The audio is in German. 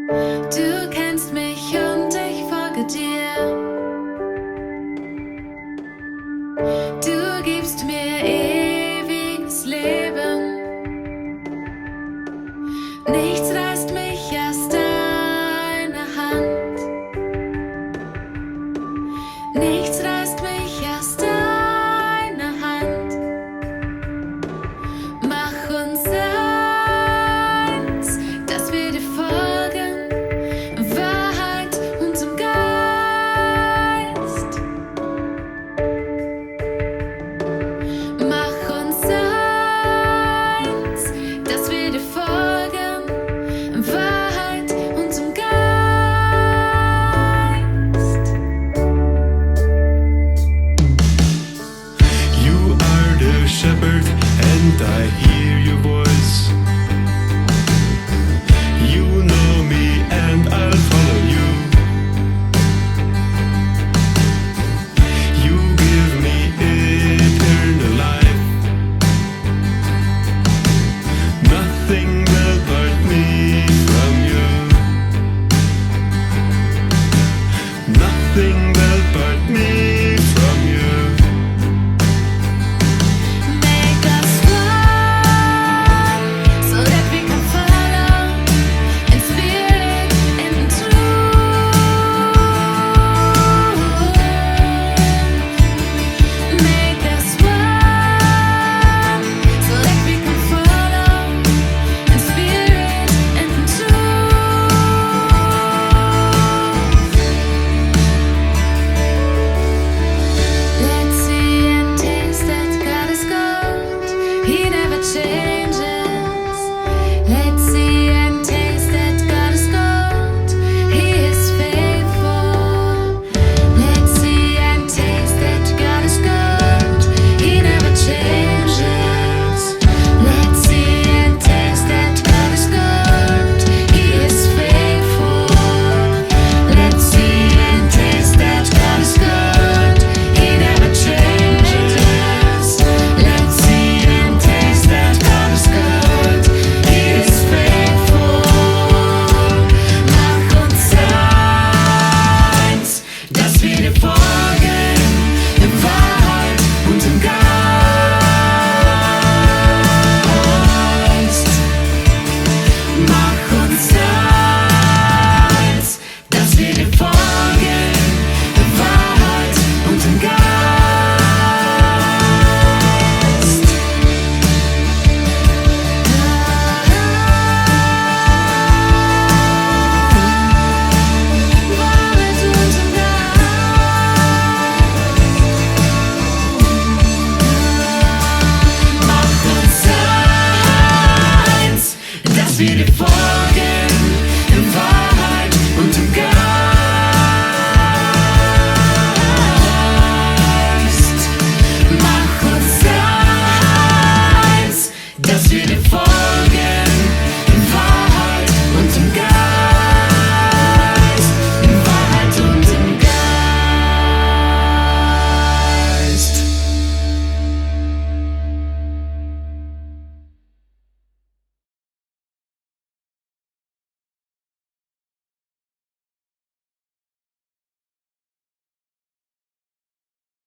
Du kennst mich und ich folge dir. Du gibst mir ewiges Leben. Nichts reißt mich aus deiner Hand. Nichts reißt mich aus deiner Hand. Mach uns eins, dass wir dir folgen, Wahrheit unserem Geist. Mach uns eins, dass wir dir folgen, Wahrheit unserem Geist. You are the shepherd, and I hear your voice. You know me, and I'll follow you. You give me eternal life. Nothing will part me from you. Nothing will part me from you. Make us one, so that we can follow in spirit and in truth. Make us one, so that we can follow in spirit and in truth. Let's see and taste that God is good. He never changes. Let's see and taste that God is good. He is faithful. Let's see and taste that God is good. He never changes. Let's see and taste that God is good. He is faithful. Let's see and taste that God is good. He never changes. Let's see and taste that God is good. He is faithful. Mach uns eins, dass wir dir folgen, in Wahrheit und im Geist. Mach uns eins, dass wir dir folgen, in Wahrheit und im Geist. Wahrheit und im Geist. Mach uns eins, dass wir dir folgen.